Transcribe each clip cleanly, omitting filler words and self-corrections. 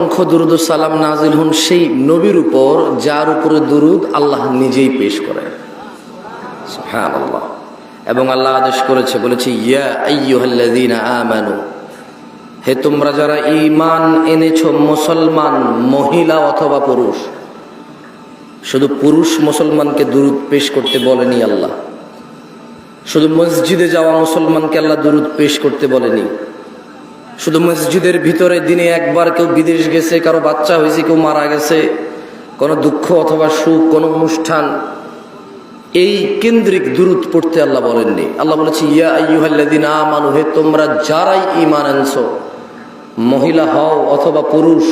অসংখ্য দুরুদ ও সালাম নাজিল হন সেই নবীর উপর যার উপরে দুরুদ আল্লাহ নিজেই পেশ করেন। সুবহানাল্লাহ। এবং আল্লাহ আদেশ করেছে, বলেছে ইয়া আইয়ুহাল্লাযীনা আমানু, হে তোমরা যারা ঈমান এনেছো, মুসলমান মহিলা অথবা পুরুষ। শুধু পুরুষ মুসলমানকে দুরুদ পেশ করতে বলেনি আল্লাহ, শুধু মসজিদে যাওয়া মুসলমানকে আল্লাহ দুরুদ পেশ করতে বলেনি, শুধু মসজিদের ভিতরে দিনে একবার কেউ বিদেশ গেছে, কারো বাচ্চা হয়েছে, কেউ মারা গেছে, কোনো দুঃখ অথবা সুখ, কোনো অনুষ্ঠান, এই কেন্দ্রিক দুরুদ পড়তে আল্লাহ বলেননি। আল্লাহ বলেছে ইয়া আইয়ুহাল্লাযীনা আমানু, হে তোমরা যারাই ঈমান আনছো, মহিলা হও অথবা পুরুষ,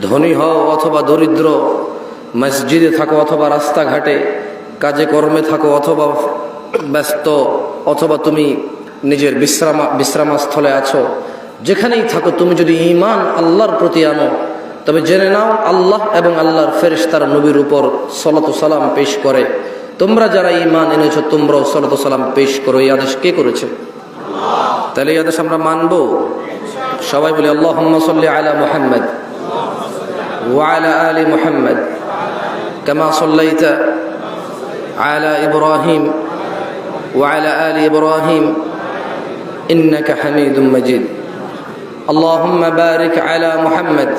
ধনী হও অথবা দরিদ্র, মসজিদে থাকো অথবা রাস্তাঘাটে, কাজে কর্মে থাকো অথবা ব্যস্ত, অথবা তুমি নিজের বিশ্রামস্থলে আছো, যেখানেই থাকো, তুমি যদি ঈমান আল্লাহর প্রতি আনো, তবে জেনে নাও আল্লাহ এবং আল্লাহর ফেরেশতারা নবীর উপর সালাতু সালাম পেশ করে। তোমরা যারা ঈমান এনেছো তোমরাও সালাতু সালাম পেশ করো। এই আদেশ কে করেছে? তাহলে এই আদেশ আমরা মানব। সবাই বলি আল্লাহুম্মা সাল্লি আলা মুহাম্মদ ওয়া আলা আলি মুহাম্মদ কামা সাল্লাইতা আলা ইব্রাহিম ওয়া আলা আলি ইব্রাহিম ইন্নাকা হামিদুম মাজিদ। আল্লাহুম্মা বারিক আলা মুহাম্মদ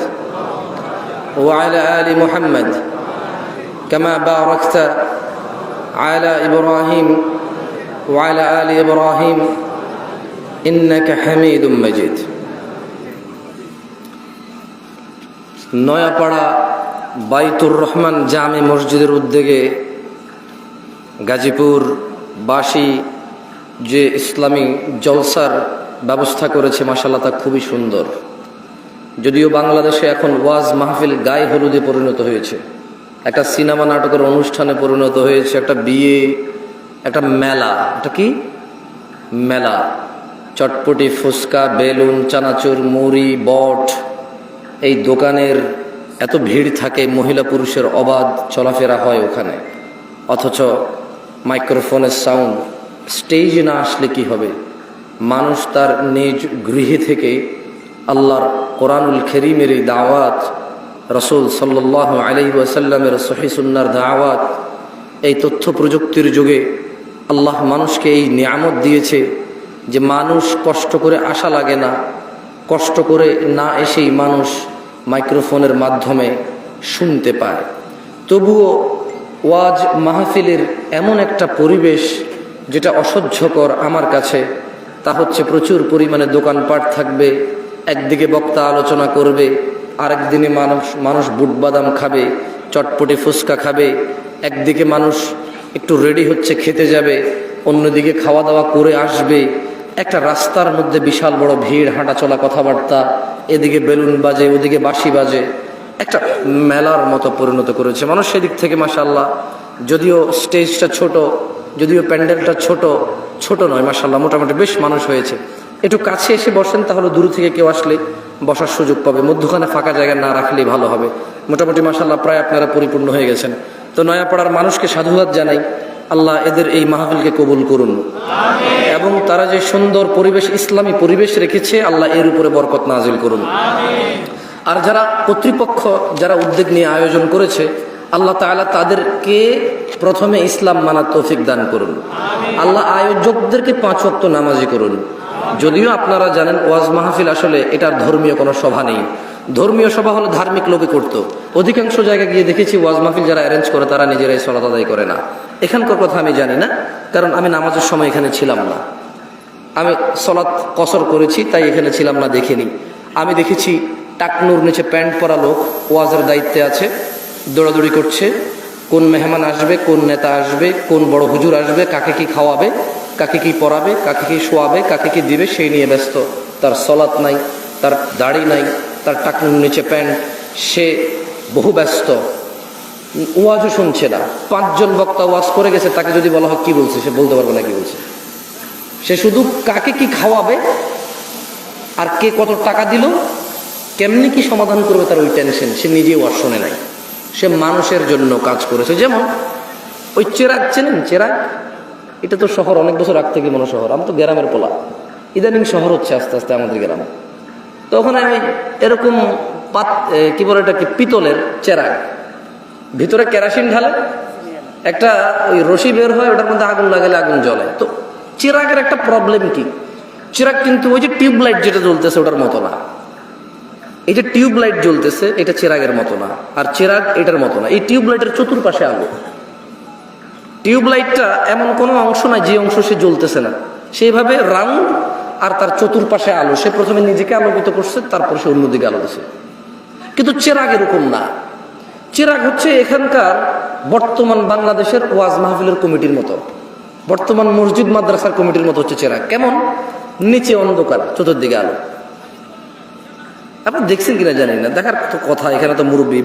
ওয়া আলা আলি মুহাম্মদ কামা বারাকতা আলা ইব্রাহিম ওয়া আলা আলি ইব্রাহিম ইন্নাকা হামিদুম মাজিদ। নয়াপাড়া বাইতুর রহমান জামে মসজিদের উদ্যোগে গাজীপুর বাসী যে ইসলামী জলসার ব্যবস্থা করেছে, মাশাআল্লাহ তা খুবই সুন্দর। যদিও বাংলাদেশে এখন ওয়াজ মাহফিল গায়ে হলুদে পরিণত হয়েছে, একটা সিনেমা নাটকের অনুষ্ঠানে পরিণত হয়েছে, একটা বিয়ে, একটা মেলা, এটা কি মেলা, চটপটি, ফুচকা, বেলুন, চানাচুর, মুড়ি, বট, এই দোকানের এত ভিড় থাকে, মহিলা পুরুষের অবাধ চলাফেরা হয় ওখানে। অথচ মাইক্রোফোনের সাউন্ড, স্টেজে না আসলে কি হবে? মানুষ তার নিজ গৃহে থেকে আল্লাহর কোরআনুল কারীমের এই দাওয়াত, রাসূল সাল্লাল্লাহু আলাইহি ওয়াসাল্লামের সহিহ সুন্নাহর দাওয়াত, এই তথ্য প্রযুক্তির যুগে আল্লাহ মানুষকে এই নিয়ামত দিয়েছে যে মানুষ কষ্ট করে আসা লাগে না, কষ্ট করে না এসেই মানুষ মাইক্রোফোনের মাধ্যমে শুনতে পায়। তবুও ওয়াজ মাহফিলের এমন একটা পরিবেশ যেটা অসহ্যকর আমার কাছে, তা হচ্ছে প্রচুর পরিমাণে দোকানপাট থাকবে, একদিকে বক্তা আলোচনা করবে, আরেক দিনে মানুষ বুট বাদাম খাবে, চটপটি ফুচকা খাবে, একদিকে মানুষ একটু রেডি হচ্ছে খেতে যাবে, অন্যদিকে খাওয়া দাওয়া করে আসবে। একটা রাস্তার মধ্যে বিশাল বড় ভিড়, হাঁটা চলা, কথাবার্তা, এদিকে বেলুন বাজে, ওদিকে বাঁশি বাজে, একটা মেলার মতো পরিণত করেছে মানুষ। সেদিক থেকে মাশাআল্লাহ, যদিও স্টেজটা ছোট, যদিও প্যান্ডেলটা ছোট নয়, মাশাআল্লাহ মোটামুটি বেশ মানুষ হয়েছে। একটু কাছে এসে বসেন, তাহলে দূর থেকে কেউ আসলে বসার সুযোগ পাবে, মধ্যখানে ফাঁকা জায়গা না রাখলেই ভালো হবে। মোটামুটি মাশাআল্লাহ প্রায় আপনারা পরিপূর্ণ হয়ে গেছেন। তো নয়াপাড়ার মানুষকে সাধুবাদ জানাই, আল্লাহ এদের এই মাহফিলকে কবুল করুন, এবং তারা যে সুন্দর পরিবেশ, ইসলামী পরিবেশ রেখেছে, আল্লাহ এর উপরে বরকত নাজিল করুন। আর যারা কর্তৃপক্ষ, যারা উদ্যোগ নিয়ে আয়োজন করেছে, আল্লাহ তাআলা তাদেরকে প্রথমে ইসলাম মানার তৌফিক দান করুন। আল্লাহ আয়োজকদেরকে 5 ওয়াক্ত নামাজি করুন। যদিও আপনারা জানেন ওয়াজ মাহফিল আসলে এটার ধর্মীয় কোনো সভা নেই। ধর্মীয় সভা হলে ধার্মিক লোকে করত। অধিকাংশ জায়গায় গিয়ে দেখেছি ওয়াজ মাহফিল যারা অ্যারেঞ্জ করে তারা নিজেরাই সালাত আদায় করে না। এখানকার কথা আমি জানি না, কারণ আমি নামাজের সময় এখানে ছিলাম না। আমি সালাত কসর করেছি, তাই এখানে ছিলাম না, দেখিনি। আমি দেখেছি টাকনুর নিচে প্যান্ট পরা লোক ওয়াজের দায়িত্বে আছে, দৌড়াদৌড়ি করছে, কোন মেহমান আসবে, কোন নেতা আসবে, কোন বড় হুজুর আসবে, কাকে কি খাওয়াবে, কাকে কি পড়াবে, কাকে কি শোয়াবে, কাকে কি দিবে, সেই নিয়ে ব্যস্ত। তার সালাত নাই, তার দাড়ি নাই, তার টাকনুর নিচে প্যান্ট, সে বহু ব্যস্ত, ওয়াজও শুনছে না। 5 জন বক্তা ওয়াজ করে গেছে, তাকে যদি বলা হয় কি বলছে, সে বলতে পারবে না কি বলছে। সে শুধু কাকে কি খাওয়াবে আর কে কত টাকা দিল, কেমনি কি সমাধান করবে, তার ওই টেনশন। সে নিজেও ওয়াজ শোনে নাই, সে মানুষের জন্য কাজ করেছে। যেমন ওই চেরাগ, চেনেন চেরাগ? এটা তো শহর, অনেক বছর আগ থেকে মনে শহর, আমি তো গ্রামের পোলা, ইদানিং শহর হচ্ছে আস্তে আস্তে আমাদের গ্রামে। তখন আমি এরকম কি বলে এটাকে, পিতলের চেরাগ, ভিতরে কেরাসিন ঢালে, একটা ওই রশি বের হয়, ওটার মধ্যে আগুন লাগালে আগুন জ্বলে। তো চিরাগের একটা প্রবলেম কি, চিরাগ কিন্তু ওই যে টিউবলাইট যেটা জ্বলতেছে ওটার মতো না। এই যে টিউবলাইট জ্বলতেছে এটা চিরাগের মতো না, আর চিরাগ এটার মতো না। এই টিউবলাইটের চতুর্পাশে আলো। টিউবলাইটটা এমন কোনো অংশ নাই যে অংশ সে জ্বলতেছে না, সেইভাবে রাউন্ড, আর তার চতুর্পাশে আলো। সে প্রথমে নিজেকে আলোকিত করছে, তারপর সে অন্যদিকে আলো দিচ্ছে। কিন্তু চিরাগ এরকম না। চিরাগ হচ্ছে এখানকার বর্তমান বাংলাদেশের ওয়াজ মাহফিলের কমিটির মতো, বর্তমান মসজিদ মাদ্রাসার কমিটির মতো হচ্ছে চিরাগ। কেমন? নিচে অন্ধকার, চতুর্দিকে আলো। আপনি দেখছেন কিনা জানি না, দেখার তো কথা। এখানে তো মুরব্বী,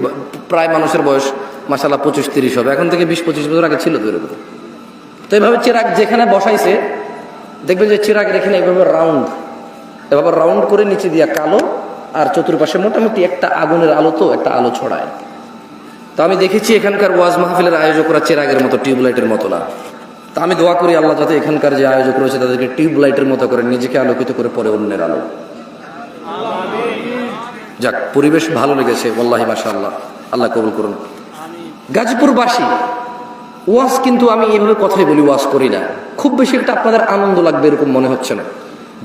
প্রায় মানুষের বয়স মাশাআল্লাহ 25-30 হবে, এখন থেকে 20-25 বছর আগে ছিল তো এরকম। তো এইভাবে চিরাগ যেখানে বসাইছে, দেখবেন যে চিরাগের এখানে এইভাবে রাউন্ড, এভাবে রাউন্ড করে নিচে দিয়া কালো, আর চতুর্পাশে মোটামুটি একটা আগুনের আলো, তো একটা আলো ছড়ায়। তো আমি দেখেছি এখানকার ওয়াজ মাহফিলের আয়োজকরা চিরাগের মতো, টিউবলাইটের মতো না। তা আমি দোয়া করি আল্লাহ যাতে এখানকার যে আয়োজক রয়েছে তাদেরকে টিউবলাইটের মতো করে নিজেকে আলোকিত করে পরে অন্যের আলো। যাক, পরিবেশ ভালো লেগেছে ওয়াল্লাহি মাশাআল্লাহ, আল্লাহ কবুল করুন। গাজীপুরবাসী ওয়াজ কিন্তু আমি এইভাবে কথাই বলি, ওয়াজ করি না। খুব বেশি একটা আপনাদের আনন্দ লাগবে এরকম মনে হচ্ছে না,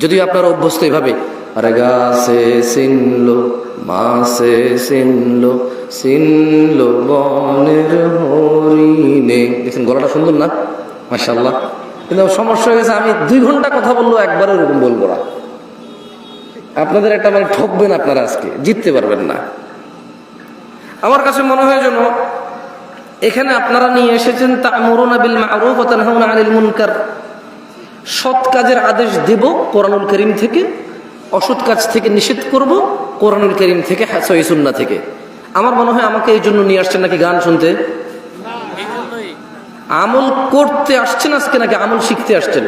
যদিও আপনারা অভ্যস্ত এইভাবে। আরে গাছে সিনলো, মাছে সিনলো, সিনলো বনের হরিণে। দেখছেন গলাটা সুন্দর না? মাশাআল্লাহ। কিন্তু সমস্যা হয়ে গেছে, আমি 2 ঘন্টা কথা বলবো, একবারও এরকম বলবো না। আপনাদের একটা মানে ঠকবেন, আপনারা আজকে জিততে পারবেন না। আমার কাছে মনে হয় যেন এখানে আপনারা নিয়ে এসেছেন তা'মুরুনা বিল মা'রুফ ওয়া তানহাউনা আনিল মুনকার। সৎ কাজের আদেশ দেব কোরআনুল কারীম থেকে, অসৎ কাজ থেকে নিষেধ করব কোরআনুল কারীম থেকে, সহিহ সুন্নাহ থেকে। আমার মনে হয় আমাকে এই জন্য নিয়ে আসছেন নাকি গান শুনতে? আমল করতে আসছেন আজকে, নাকি আমল শিখতে আসছেন?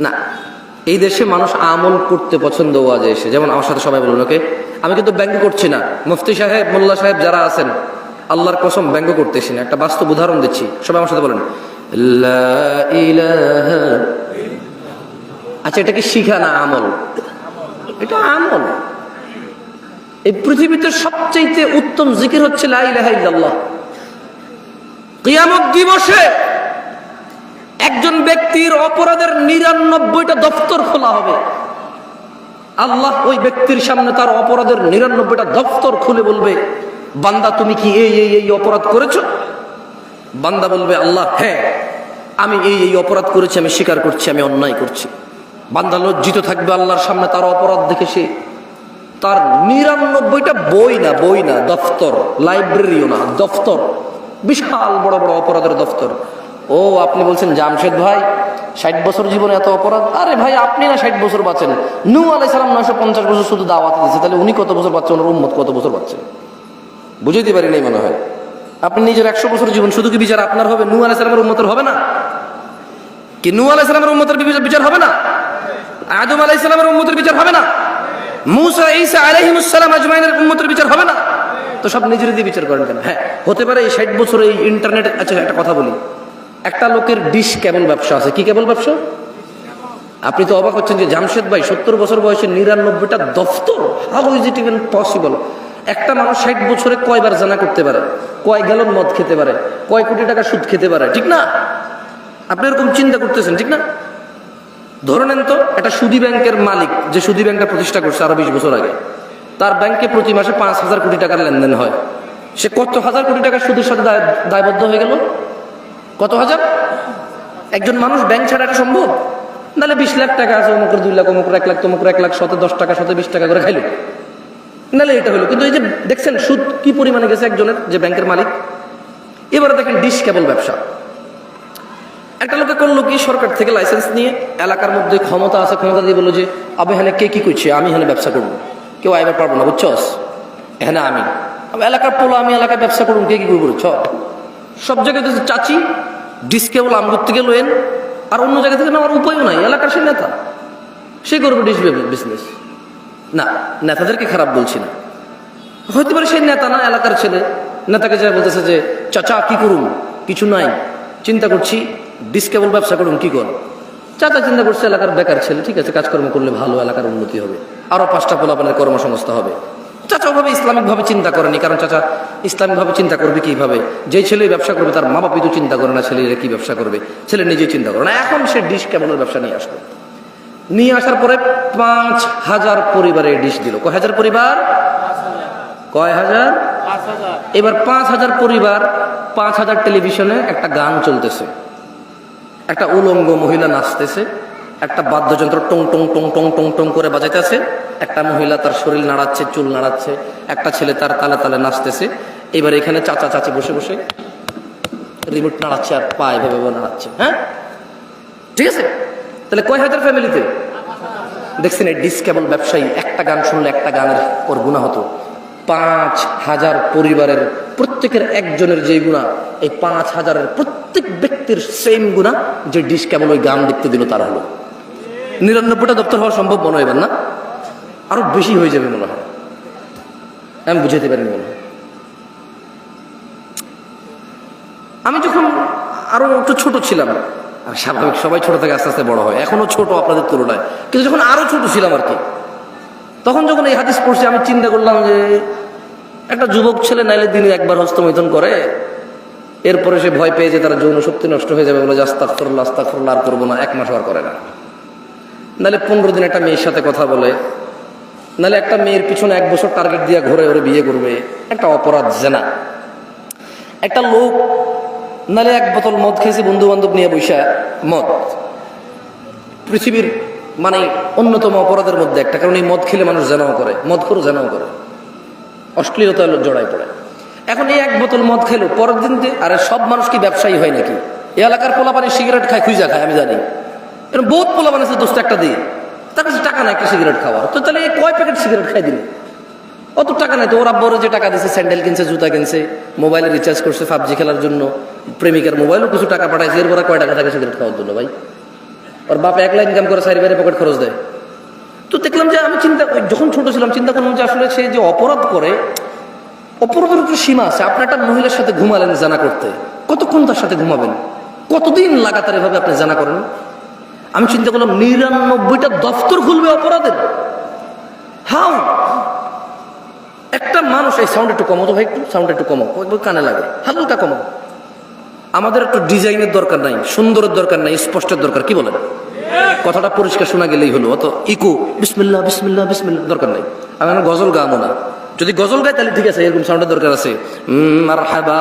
না, এই দেশে মানুষ আমল করতে পছন্দ ওয়াজে এসে। যেমন আমার সাথে সবাই বলুন, ওকে আমি কিন্তু ব্যঙ্গ করছি না, মুফতি সাহেব, মোল্লা সাহেব যারা আছেন, আল্লাহর কসম ব্যঙ্গ করতেছি না, একটা বাস্তব উদাহরণ দিচ্ছি। সবাই আমার সাথে বলেন লা ইলাহা। আচ্ছা, এটা কি শিখা না আমল? এটা আমল। এই পৃথিবীতে সবচেয়ে উত্তম জিকির হচ্ছে লা ইলাহা ইল্লাল্লাহ। কিয়ামত দিবসে একজন ব্যক্তির অপরাধের 99টা দফতর খোলা হবে। আল্লাহ ওই ব্যক্তির সামনে তার অপরাধের 99টা দফতর খুলে বলবে, বান্দা তুমি কি এই এই এই অপরাধ করেছো? বান্দা বলবে, আল্লাহ হ্যাঁ, আমি এই এই অপরাধ করেছি, আমি স্বীকার করছি, আমি অন্যায় করছি। বান্দা লজ্জিত থাকবে আল্লাহর সামনে তার অপরাধ দেখে। সে তার 99টা বই না দফতর, লাইব্রেরিও না, দফতর, বিশাল বড় বড় অপরাধের দফতর। ও আপনি বলছেন জামশেদ ভাই 60 বছর জীবনে এত অপরাধ? আরে ভাই, আপনি না 60 বছর বাঁচেন, নূহ আলাইহিস সালাম 950 বছর শুধু দাওয়াত দিয়েছে, তাহলে উনি কত বছর বাঁচছে, ওনার উম্মত কত বছর বাঁচছে? বুঝাইতে পারি নাই মনে হয়। আপনি নিজের 100 বছর জীবন, শুধু কি বিচার আপনার হবে? নূহ আলাইহিস সালামের উম্মতের হবে না? কি নূহ আলাইহিস সালামের উম্মতের বিচার হবে না? আদম আলাইহিস সালামের উম্মতের বিচার হবে না? মুসা ঈসা আলাইহিমুস সালাম আজমাইনের উম্মতের বিচার হবে না? তো সব নিজের দিয়ে বিচার করেন কেন? হ্যাঁ, হতে পারে এই 60 বছর এই ইন্টারনেট। আচ্ছা, একটা কথা বলি, একটা লোকের ডিশ কেবল ব্যবসা আছে। কি কেবল ব্যবসা? আপনি তো অবাক হচ্ছেন যে জামশেদ ভাই 70 বছর বয়সে 99টা দফতর, how is it even possible? একটা মানুষ 60 বছরে কয়বার জানা করতে পারে, কয় গ্যালন মদ খেতে পারে, কয় কোটি টাকা সুদ খেতে পারে, ঠিক না? আপনি এরকম চিন্তা করতেছেন, ঠিক না? ধরে নেন তো একটা সুদী ব্যাংকের মালিক, যে সুদী ব্যাংকটা প্রতিষ্ঠা করছে আরো 20 বছর আগে, তার ব্যাংকে প্রতি মাসে 5,000 কোটি টাকার লেনদেন হয়। সে কত হাজার কোটি টাকা সুদের সাথে দায়বদ্ধ হয়ে গেল? কত হাজার? একজন মানুষ ব্যাংক ছাড়া এটা সম্ভব? নাহলে 20 লাখ টাকা আছে, অমুকের 2 লাখ, অমুকের 1 লাখ, তমুকের 1 লাখ, শতে 10 টাকা, শতে 20 টাকা করে খাইলো, নাহলে এটা হলো। কিন্তু এই যে দেখছেন সুদ কি পরিমাণে গেছে একজনের, যে ব্যাংকের মালিক। এবারে দেখেন ডিশ কেবল ব্যবসা। একটা লোকে করলো কি, সরকার থেকে লাইসেন্স নিয়ে এলাকার মধ্যে ক্ষমতা আছে, ক্ষমতা দিয়ে বললো যে আমি এখানে কে কি করছে, আমি এখানে ব্যবসা করবো, কেউ আইবার পারবো না, বুঝছস? এখানে আমি এলাকার পোলা, আমি এলাকায় ব্যবসা করবো, কে কি করবো? সব জায়গায় চাচি ডিশ কেবল আমগুর থেকে লোয়েন, আর অন্য জায়গা থেকে নেওয়ার উপায়ও নাই। এলাকার সে নেতা, সে করবে ডিশ বিজনেস। না, নেতাদেরকে খারাপ বলছি না, হয়তো পারে সেই নেতা না, এলাকার ছেলে। নেতাকে যা বলতেছে যে চাচা কি করুন, কিছু নাই, চিন্তা করছি ডিশ কেবল ব্যবসা করুন, কি কর? চাচা চিন্তা করছে এলাকার বেকার ছেলে, ঠিক আছে, কাজকর্ম করলে ভালো, এলাকার উন্নতি হবে, আরো 5টা পোলাপানের কর্মসংস্থা হবে। ওভাবে ইসলামিকভাবে চিন্তা করেনি, কারণ চাচা ইসলামিকভাবে চিন্তা করবে কিভাবে? যেই ছেলে ব্যবসা করবে তার মা বাপই তো চিন্তা করে না ছেলেরা কি ব্যবসা করবে, ছেলে নিজেই চিন্তা করে না। এখন সে ডিশ কেবলের ব্যবসা নিয়ে আসলো, নিয়ে আসার পরে 5,000 পরিবারে ডিশ দিল। কয় হাজার পরিবার? কয় হাজার? এবার 5,000 পরিবার, 5,000 টেলিভিশনে একটা গান চলতেছে, একটা উলঙ্গ মহিলা নাচতেছে, একটা বাদ্যযন্ত্র টং টং টং টং টং টং করে বাজাইতেছে, একটা মহিলা তার শরীর নাড়াচ্ছে, চুল নাড়াচ্ছে, একটা ছেলে তার তালে তালে নাচতেছে। এবার এখানে চাচা চাচি বসে বসে রিমোট নাড়াচ্ছে আর পা এভাবে নাড়াচ্ছে। হ্যাঁ, ঠিক আছে। তাহলে কয় হাজার ফ্যামিলিতে দেখছেন এই ডিস কেবল ব্যবসায়ী একটা গান শুনলে একটা গানের ওর গুনাহ হতো। 5,000 পরিবারের প্রত্যেকের একজনের যে গুনাহ, এই 5,000-এর প্রত্যেক ব্যক্তির সেম গুনাহ যে ডিশ কেবল ওই গান দেখতে দিল তার হলো। 99টা দপ্তর হওয়া সম্ভব মনে হয় না, আরো বেশি হয়ে যাবে মনে হয়, আমি বুঝাতে পারিনি মনে হয়। আমি যখন আরো একটু ছোট ছিলাম, আর স্বাভাবিক সবাই ছোট থেকে আস্তে আস্তে বড় হয়, এখনো ছোট আপনাদের তুলনায়, কিন্তু যখন আরো ছোট ছিলাম আর কি, তখন যখন এই হাদিস পড়ছি আমি চিন্তা করলাম যে একটা যুবক ছেলে নাইলে দিনে একবার হস্তমৈথুন করে, এরপরে সে ভয় পেয়ে যে তার যৌন শক্তি নষ্ট হয়ে যাবে বলে আস্তাগফিরুল্লাহ আস্তাগফিরুল্লাহ আর করবো না, 1 মাস আর করে না। নাহলে 15 দিন একটা মেয়ের সাথে কথা বলে, নাহলে একটা মেয়ের পিছনে 1 বছর টার্গেট দিয়ে ঘুরে ওরে বিয়ে করবে, একটা অপরাধ জেনা। একটা লোক নাহলে 1 বোতল মদ খেয়েছে বন্ধু বান্ধব নিয়ে বৈশা, মদ পৃথিবীর মানে অন্যতম অপরাধের মধ্যে একটা, কারণ এই মদ খেলে মানুষ জেনাও করে, মদ করে জেনাও করে, অশ্লীলতা জড়ায় পড়ে। এখন এই 1 বোতল মদ খেলো, পরের দিন আরে সব মানুষ কি ব্যবসায়ী হয় নাকি? এই এলাকার পোলাপানি সিগারেট খায়, খুঁজা খায়, আমি জানি এরকম বহুত পোলাপানি আছে, দোস্ত একটা দিই, তার কাছে টাকা নাই একটা সিগারেট খাওয়ার, তো তাহলে কয় প্যাকেট সিগারেট খাই দিলে? অত টাকা নাই তো, ওরা বড় যে টাকা দিচ্ছে, স্যান্ডেল কিনছে, জুতা কিনছে, মোবাইলে রিচার্জ করছে পাবজি খেলার জন্য, প্রেমিকার মোবাইলও কিছু টাকা পাঠাইছে, এরপরে কয় টাকা থাকে সিগারেট খাওয়ার জন্য? ভাই, ওর বাপ 1 লাখ ইনকাম করে 4 বাইরে পকেট খরচ দেয়। তো দেখলাম যে আমি যখন ছোট ছিলাম চিন্তা করলাম যে আসলে সে যে অপরাধ করে, অপরাধের উপর সীমা আছে। আপনি একটা মহিলার সাথে ঘুমালেন জানা করতে, কতক্ষণ তার সাথে ঘুমাবেন? কতদিন লাগাতার এভাবে আপনি জানা করেন? আমি চিন্তা করলাম 99টা দফতর খুলবে অপরাধের। হাউ একটা মানুষ, এই সাউন্ড একটু কমো তো ভাই, একটু সাউন্ড একটু কমো, কানে লাগে, হালকা কমো। আমাদের একটু ডিজাইনের দরকার নাই, সুন্দরের দরকার নাই, স্পষ্টের দরকার, কি বলেন? কথাটা পরিষ্কার শোনা গেলেই হলো, অত ইকো বিসমিল্লাহ বিসমিল্লাহ বিসমিল্লাহ দরকার নাই। আমি গজল গাবো না, যদি গজল গাই তাহলে ঠিক আছে, এরকম সাউন্ডের দরকার আছে, মারহাবা,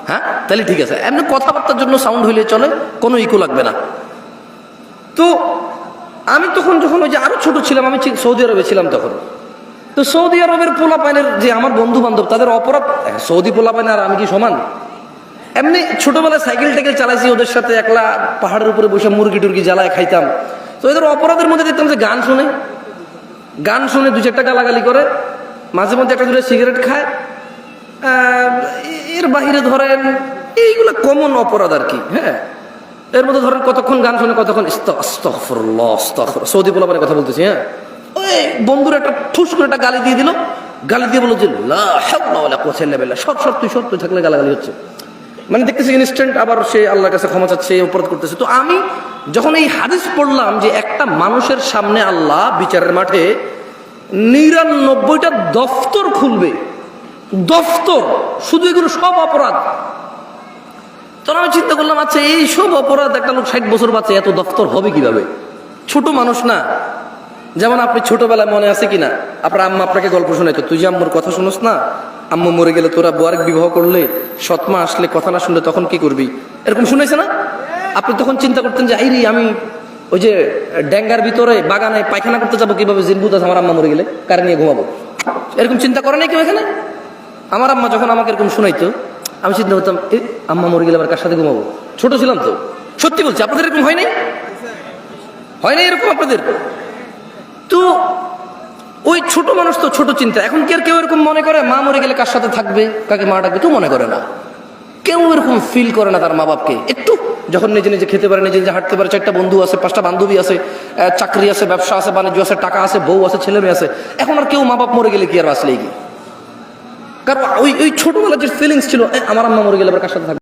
হ্যাঁ তাহলে ঠিক আছে। এমনি কথাবার্তার জন্য সাউন্ড হইলে চলে, কোনো ইকো লাগবে না। তো আমি তখন যখন ওই যে আরো ছোট ছিলাম, আমি সৌদি আরবে ছিলাম তখন, তো সৌদি আরবের পোলাপাইনের যে আমার বন্ধু বান্ধব, তাদের অপরাধ, সৌদি পোলাপাইন আর আমি কি সমান? এমনি ছোটবেলায় সাইকেল টাইকেল চালাইছি ওদের সাথে, একলা পাহাড়ের উপরে বসে মুরগি টুরগি জ্বালায় খাইতাম। তো এদের অপরাধের মধ্যে দেখতাম যে গান শুনে 2-4টা গালাগালি করে, মাঝে মধ্যে 1-2 সিগারেট খায়, এর বাহিরে ধরেন এইগুলো কমন অপরাধ আর কি। হ্যাঁ, এর মধ্যে ধরেন কতক্ষণ গান শুনে, কতক্ষণ আস্তাগফিরুল্লাহ আস্তাগফিরুল্লাহ, সৌদি পোলাপানের কথা বলতেছি। হ্যাঁ, ওই বন্ধুর একটা ঠুস করে একটা গালি দিয়ে দিল, গালি দিয়ে বলল যে লা হাওলা ওয়ালা কুওয়াতা ইল্লা বিল্লাহ, সর তুই থাকলে গালাগালি হচ্ছে, মানে দেখতেছি ইনস্ট্যান্ট আবার সে আল্লাহর কাছে ক্ষমা চাচ্ছে, অপরাধ করতেছে। তো আমি যখন এই হাদিস পড়লাম যে একটা মানুষের সামনে আল্লাহ বিচারের মাঠে 99টা দফতর খুলবে, দফতর, শুধু এগুলো সব অপরাধ, তখন আমি চিন্তা করলাম আচ্ছা এই সব অপরাধ একটা লোক 60 বছর বাঁচে, এত দফতর হবে কিভাবে? ছোট মানুষ না। যেমন আপনি ছোটবেলায় মনে আছে কিনা, আপনার আম্মা আপনাকে গল্প শোনাইতো, তুই যে আম্মুর কথা শুনোস না, আম্মু মরে গেলে তোরা আরেক বিবাহ করলে, সৎমা আসলে কথা না শুনলে তখন কি করবি, এরকম শুনেছে না? আপনি তখন চিন্তা করতেন যে আইরি আমি ওই যে ড্যাঙ্গার ভিতরে বাগানে পায়খানা করতে যাবো কিভাবে, জিনবুত আছে আমার আম্মা মরে গেলে, কারে নিয়ে ঘুমাবো, এরকম চিন্তা করে নাই কেউ এখানে? আমার আম্মা যখন আমাকে এরকম শোনাইতো, আমি চিন্তা করতাম আম্মা মরে গেলে আবার কার সাথে ঘুমাবো? ছোট ছিলাম তো, সত্যি বলছি। আপনাদের এরকম হয় নাই? হয় নাই এরকম আপনাদের? তো ওই ছোট মানুষ তো ছোট চিন্তা। এখন কি আর কেউ এরকম মনে করে মা মরে গেলে কার সাথে থাকবে, কাকে মা ডাকবে? কেউ মনে করে না, কেউ এরকম ফিল করে না তার মা বাপকে। একটু যখন নিজে নিজে খেতে পারে, নিজে নিজে হাঁটতে পারে, 4টা বন্ধু আছে, 5টা বান্ধবী আছে, চাকরি আছে, ব্যবসা আছে, বাণিজ্য আছে, টাকা আছে, বউ আছে, ছেলে মেয়ে আছে, এখন আর কেউ মা বাপ মরে গেলে কি আর বাঁচলেই কি? কারণ ওই ছোটবেলার যে ফিলিংস ছিল, আমার আম্মা মরে গেলে আবার কার সাথে থাকবে।